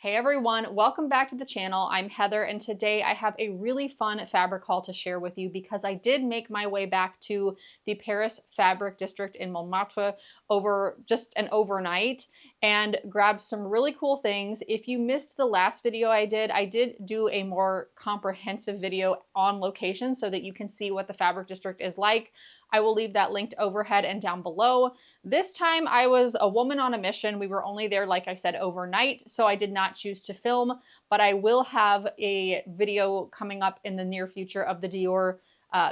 Hey everyone, welcome back to the channel. I'm Heather and today I have a really fun fabric haul to share with you because I did make my way back to the Paris Fabric District in Montmartre over just an overnight and grabbed some really cool things. If you missed the last video I did do a more comprehensive video on location so that you can see what the Fabric District is like. I will leave that linked overhead and down below. This time I was a woman on a mission. We were only there, like I said, overnight, so I did not choose to film, but I will have a video coming up in the near future of the Dior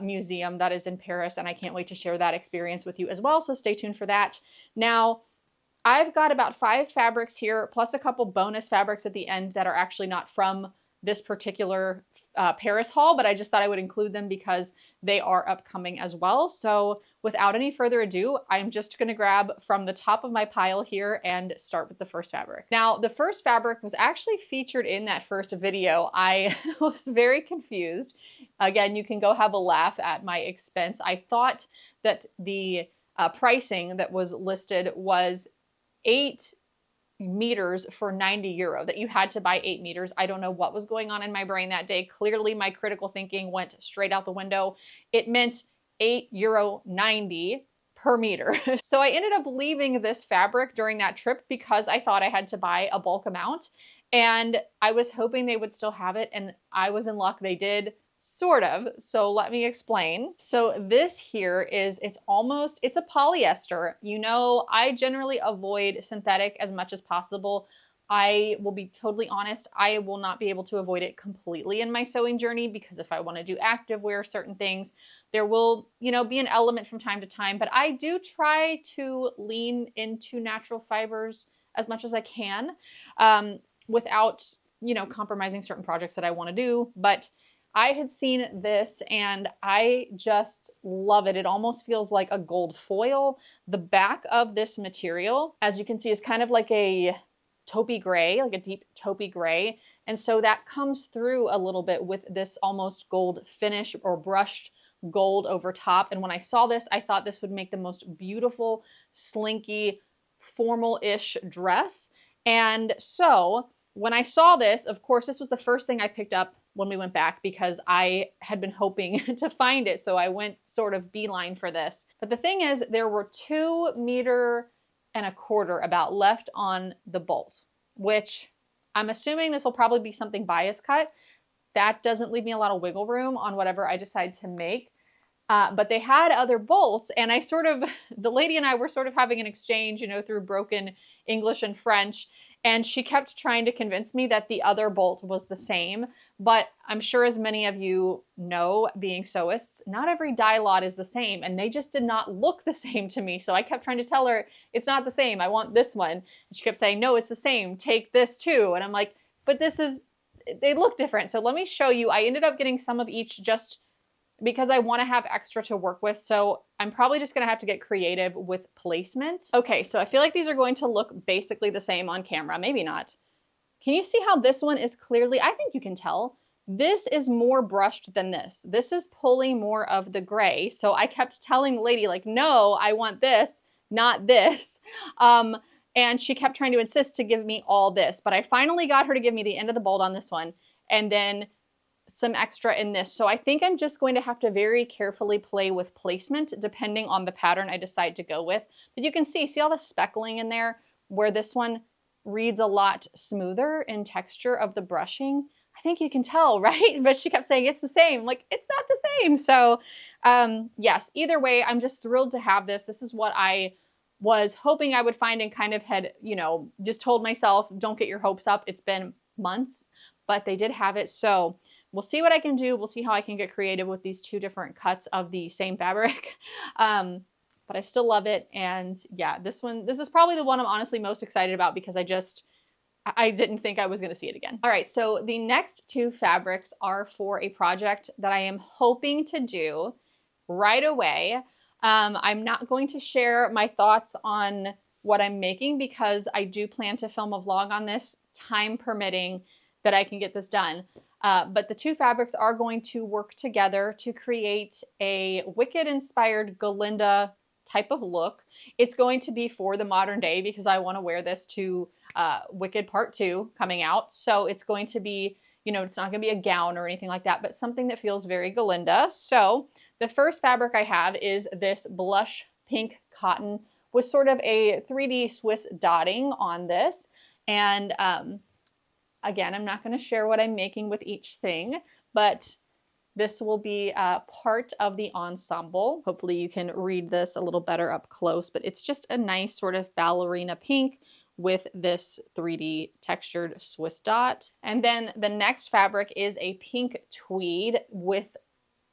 museum that is in Paris, and I can't wait to share that experience with you as well, so stay tuned for that. Now, I've got about 5 fabrics here, plus a couple bonus fabrics at the end that are actually not from this particular Paris haul, but I just thought I would include them because they are upcoming as well. So without any further ado, I'm just gonna grab from the top of my pile here and start with the first fabric. Now, the first fabric was actually featured in that first video. I was very confused. Again, you can go have a laugh at my expense. I thought that the pricing that was listed was 8 meters for 90 euro, that you had to buy 8 meters. I don't know what was going on in my brain that day. Clearly my critical thinking went straight out the window. It meant €8.90 per meter. So I ended up leaving this fabric during that trip because I thought I had to buy a bulk amount and I was hoping they would still have it, and I was in luck they did. Sort of. So let me explain. So this here is, it's a polyester. You know, I generally avoid synthetic as much as possible. I will be totally honest, I will not be able to avoid it completely in my sewing journey because if I want to do active wear certain things, there will, you know, be an element from time to time, but I do try to lean into natural fibers as much as I can without, you know, compromising certain projects that I want to do. But I had seen this and I just love it. It almost feels like a gold foil. The back of this material, as you can see, is kind of like a taupey gray, like a deep taupey gray. And so that comes through a little bit with this almost gold finish or brushed gold over top. And when I saw this, I thought this would make the most beautiful, slinky, formal-ish dress. And so when I saw this, of course, this was the first thing I picked up when we went back because I had been hoping to find it. So I went sort of beeline for this. But the thing is, there were 2.25 meters about left on the bolt, which I'm assuming this will probably be something bias cut. That doesn't leave me a lot of wiggle room on whatever I decide to make. But they had other bolts, and the lady and I were sort of having an exchange, you know, through broken English and French, and she kept trying to convince me that the other bolt was the same. But I'm sure, as many of you know, being sewists, not every dye lot is the same, and they just did not look the same to me. So I kept trying to tell her, it's not the same, I want this one. And she kept saying, no, it's the same, take this too. And I'm like, but they look different. So let me show you. I ended up getting some of each just because I want to have extra to work with. So I'm probably just going to have to get creative with placement. Okay, so I feel like these are going to look basically the same on camera. Maybe not. Can you see how this one is clearly, I think you can tell, this is more brushed than this. This is pulling more of the gray. So I kept telling the lady, like, no, I want this, not this. And she kept trying to insist to give me all this. But I finally got her to give me the end of the bolt on this one, and then some extra in this. So I think I'm just going to have to very carefully play with placement depending on the pattern I decide to go with. But you can see all the speckling in there where this one reads a lot smoother in texture of the brushing. I think you can tell, right? But she kept saying it's the same. Like, it's not the same. So yes, either way, I'm just thrilled to have this. This is what I was hoping I would find and kind of had, you know, just told myself, don't get your hopes up. It's been months, but they did have it. So we'll see what I can do. We'll see how I can get creative with these 2 different cuts of the same fabric. But I still love it. And yeah, this is probably the one I'm honestly most excited about because I didn't think I was going to see it again. All right, so the next 2 fabrics are for a project that I am hoping to do right away. I'm not going to share my thoughts on what I'm making because I do plan to film a vlog on this, time permitting, that I can get this done. But the 2 fabrics are going to work together to create a Wicked-inspired Galinda type of look. It's going to be for the modern day because I want to wear this to Wicked Part 2 coming out. So it's going to be, you know, it's not going to be a gown or anything like that, but something that feels very Galinda. So the first fabric I have is this blush pink cotton with sort of a 3D Swiss dotting on this. And again, I'm not going to share what I'm making with each thing, but this will be part of the ensemble. Hopefully you can read this a little better up close, but it's just a nice sort of ballerina pink with this 3D textured Swiss dot. And then the next fabric is a pink tweed with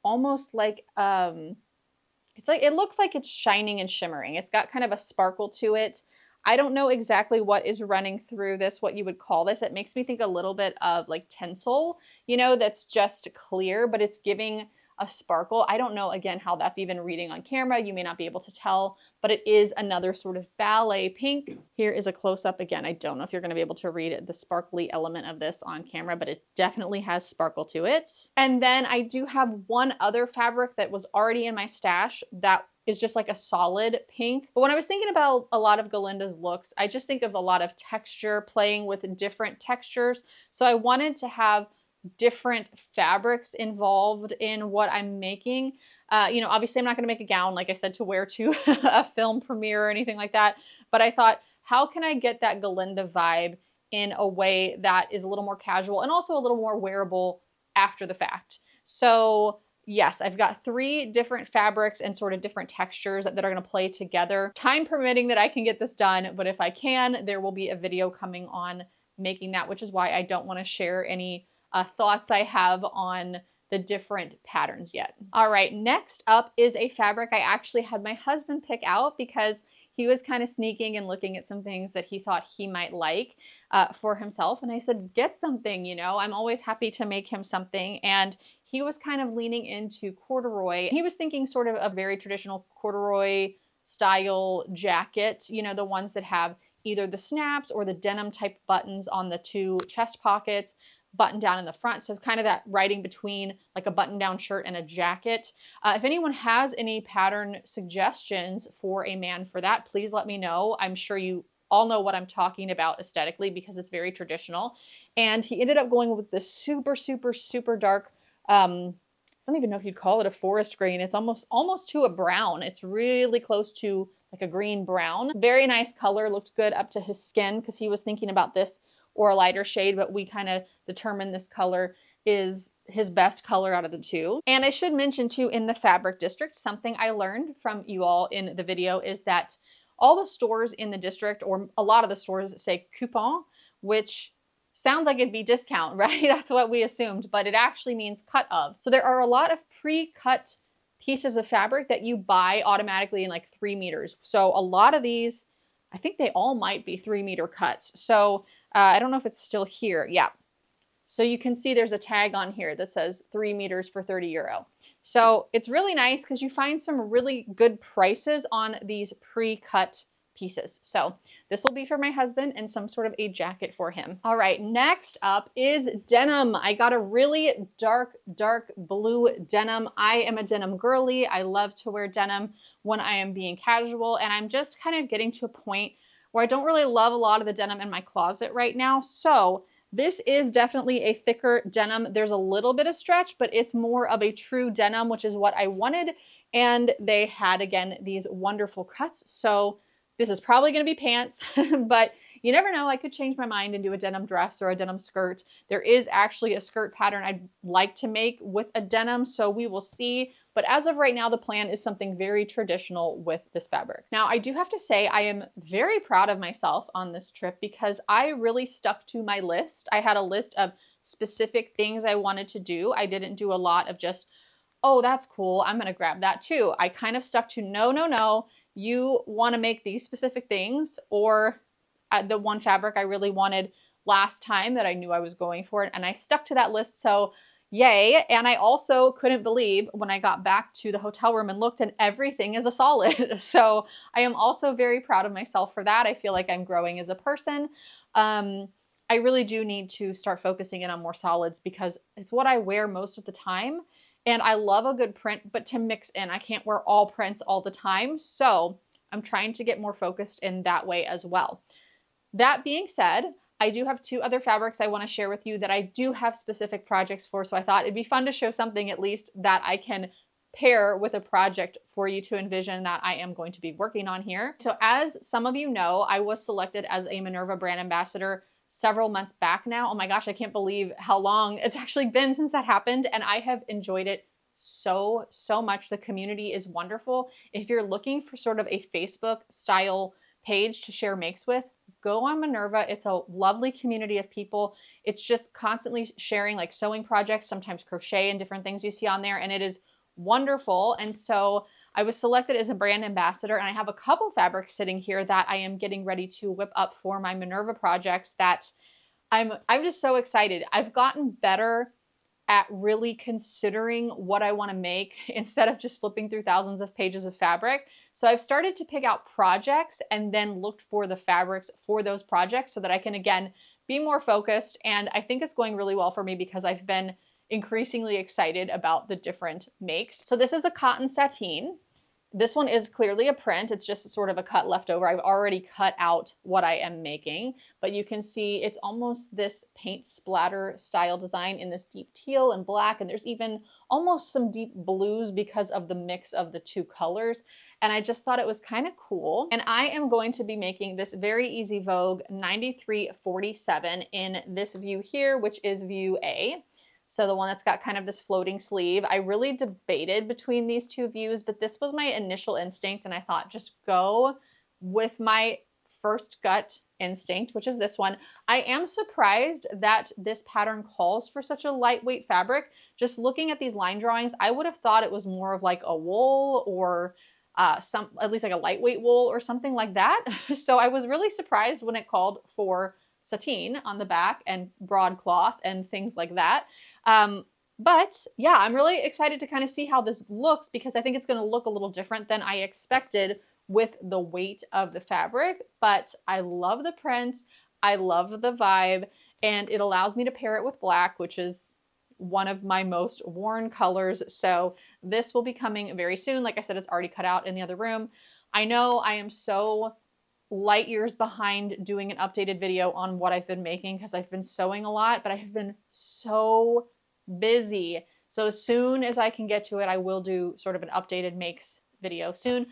almost like, it looks like it's shining and shimmering. It's got kind of a sparkle to it. I don't know exactly what is running through this, what you would call this. It makes me think a little bit of like tinsel, you know, that's just clear, but it's giving a sparkle. I don't know, again, how that's even reading on camera. You may not be able to tell, but it is another sort of ballet pink. Here is a close-up. Again, I don't know if you're going to be able to read the sparkly element of this on camera, but it definitely has sparkle to it. And then I do have one other fabric that was already in my stash that is just like a solid pink. But when I was thinking about a lot of Galinda's looks, I just think of a lot of texture, playing with different textures. So I wanted to have different fabrics involved in what I'm making. You know, obviously I'm not going to make a gown, like I said, to wear to a film premiere or anything like that. But I thought, how can I get that Galinda vibe in a way that is a little more casual and also a little more wearable after the fact? So yes, I've got 3 different fabrics and sort of different textures that are going to play together. Time permitting that I can get this done, but if I can, there will be a video coming on making that, which is why I don't want to share any thoughts I have on the different patterns yet. All right, next up is a fabric I actually had my husband pick out because he was kind of sneaking and looking at some things that he thought he might like for himself. And I said, get something, you know, I'm always happy to make him something. And he was kind of leaning into corduroy. He was thinking sort of a very traditional corduroy style jacket, you know, the ones that have either the snaps or the denim type buttons on the 2 chest pockets, button down in the front. So kind of that writing between like a button down shirt and a jacket. If anyone has any pattern suggestions for a man for that, please let me know. I'm sure you all know what I'm talking about aesthetically because it's very traditional. And he ended up going with this super, super, super dark, I don't even know if you'd call it a forest green. It's almost to a brown. It's really close to like a green brown. Very nice color, looked good up to his skin because he was thinking about this or a lighter shade, but we kind of determined this color is his best color out of the 2. And I should mention too, in the fabric district, something I learned from you all in the video is that all the stores in the district, or a lot of the stores, say coupon, which sounds like it'd be discount, right? That's what we assumed, but it actually means cut of. So there are a lot of pre-cut pieces of fabric that you buy automatically in like 3 meters. So a lot of these, I think they all might be 3-meter cuts. So I don't know if it's still here. Yeah. So you can see there's a tag on here that says 3 meters for 30 euro. So it's really nice because you find some really good prices on these pre-cut pieces. So this will be for my husband and some sort of a jacket for him. All right, next up is denim. I got a really dark blue denim. I am a denim girly. I love to wear denim when I am being casual, and I'm just kind of getting to a point where I don't really love a lot of the denim in my closet right now. So this is definitely a thicker denim. There's a little bit of stretch, but it's more of a true denim, which is what I wanted. And they had, again, these wonderful cuts. So this is probably going to be pants, but you never know. I could change my mind and do a denim dress or a denim skirt. There is actually a skirt pattern I'd like to make with a denim, so we will see. But as of right now, the plan is something very traditional with this fabric. Now, I do have to say I am very proud of myself on this trip because I really stuck to my list. I had a list of specific things I wanted to do. I didn't do a lot of just, oh, that's cool, I'm going to grab that too. I kind of stuck to no. You want to make these specific things, or the one fabric I really wanted last time that I knew I was going for it, and I stuck to that list, so yay. And I also couldn't believe when I got back to the hotel room and looked, and everything is a solid. So I am also very proud of myself for that. I feel like I'm growing as a person. I really do need to start focusing in on more solids because it's what I wear most of the time. And I love a good print, but to mix in, I can't wear all prints all the time. So I'm trying to get more focused in that way as well. That being said, I do have 2 other fabrics I want to share with you that I do have specific projects for. So I thought it'd be fun to show something at least that I can pair with a project for you to envision that I am going to be working on here. So as some of you know, I was selected as a Minerva brand ambassador several months back now. Oh my gosh, I can't believe how long it's actually been since that happened. And I have enjoyed it so much. The community is wonderful. If you're looking for sort of a Facebook style page to share makes with, go on Minerva. It's a lovely community of people. It's just constantly sharing like sewing projects, sometimes crochet and different things you see on there. And it is wonderful. And so I was selected as a brand ambassador, and I have a couple fabrics sitting here that I am getting ready to whip up for my Minerva projects that I'm just so excited. I've gotten better at really considering what I want to make instead of just flipping through thousands of pages of fabric. So I've started to pick out projects and then looked for the fabrics for those projects so that I can, again, be more focused. And I think it's going really well for me because I've been increasingly excited about the different makes. So this is a cotton sateen. This one is clearly a print. It's just sort of a cut left over. I've already cut out what I am making, but you can see it's almost this paint splatter style design in this deep teal and black, and there's even almost some deep blues because of the mix of the 2 colors. And I just thought it was kind of cool. And I am going to be making this very easy Vogue 9347 in this view here, which is view A. So the one that's got kind of this floating sleeve. I really debated between these 2 views, but this was my initial instinct, and I thought just go with my first gut instinct, which is this one. I am surprised that this pattern calls for such a lightweight fabric. Just looking at these line drawings, I would have thought it was more of like a wool or at least like a lightweight wool or something like that. So I was really surprised when it called for sateen on the back and broadcloth and things like that. But yeah, I'm really excited to kind of see how this looks because I think it's going to look a little different than I expected with the weight of the fabric. But I love the print. I love the vibe, and it allows me to pair it with black, which is one of my most worn colors. So this will be coming very soon. Like I said, it's already cut out in the other room. I know I am so light years behind doing an updated video on what I've been making because I've been sewing a lot, but I have been so busy. So as soon as I can get to it, I will do sort of an updated makes video soon.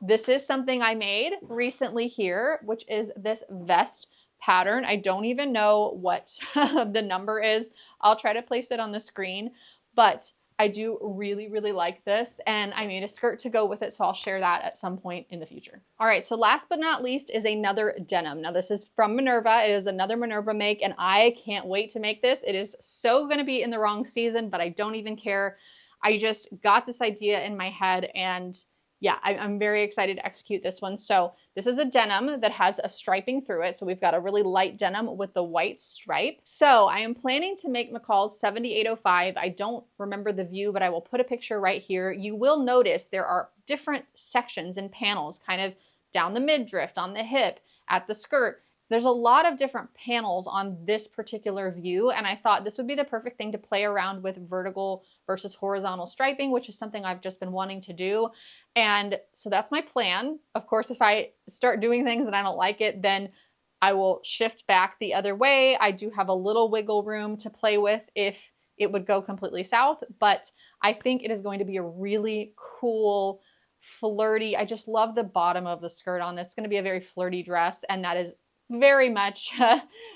This is something I made recently here, which is this vest pattern. I don't even know what the number is. I'll try to place it on the screen, but I do really like this, and I made a skirt to go with it, so I'll share that at some point in the future. All right, so last but not least is another denim. Now this is from Minerva. It is another Minerva make, and I can't wait to make this. It is so gonna be in the wrong season, but I don't even care. I just got this idea in my head, and yeah, I'm very excited to execute this one. So this is a denim that has a striping through it. So we've got a really light denim with the white stripe. So I am planning to make McCall's 7805. I don't remember the view, but I will put a picture right here. You will notice there are different sections and panels kind of down the midriff, on the hip, at the skirt. There's a lot of different panels on this particular view, and I thought this would be the perfect thing to play around with vertical versus horizontal striping, which is something I've just been wanting to do. And so that's my plan. Of course, if I start doing things and I don't like it, then I will shift back the other way. I do have a little wiggle room to play with if it would go completely south, but I think it is going to be a really cool, flirty, I just love the bottom of the skirt on this. It's going to be a very flirty dress, and that is very much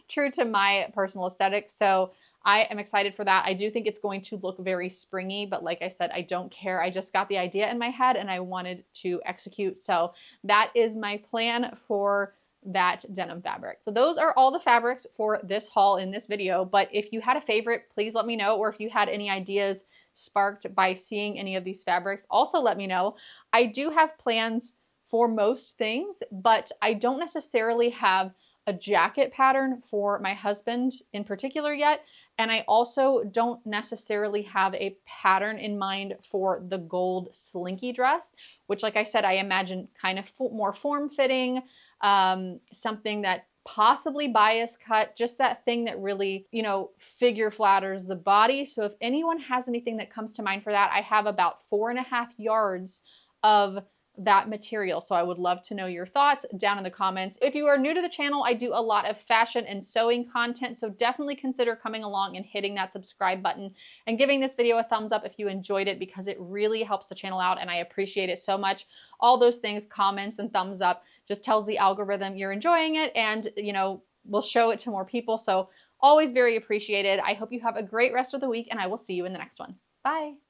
true to my personal aesthetic. So I am excited for that. I do think it's going to look very springy, but like I said, I don't care. I just got the idea in my head and I wanted to execute. So that is my plan for that denim fabric. So those are all the fabrics for this haul in this video. But if you had a favorite, please let me know. Or if you had any ideas sparked by seeing any of these fabrics, also let me know. I do have plans for most things, but I don't necessarily have a jacket pattern for my husband in particular yet. And I also don't necessarily have a pattern in mind for the gold slinky dress, which, like I said, I imagine kind of more form-fitting, something that possibly bias cut, just that thing that really, you know, figure flatters the body. So if anyone has anything that comes to mind for that, I have about 4.5 yards of that material. So I would love to know your thoughts down in the comments. If you are new to the channel, I do a lot of fashion and sewing content. So definitely consider coming along and hitting that subscribe button and giving this video a thumbs up if you enjoyed it, because it really helps the channel out and I appreciate it so much. All those things, comments and thumbs up, just tells the algorithm you're enjoying it, and, you know, we'll show it to more people. So always very appreciated. I hope you have a great rest of the week, and I will see you in the next one. Bye.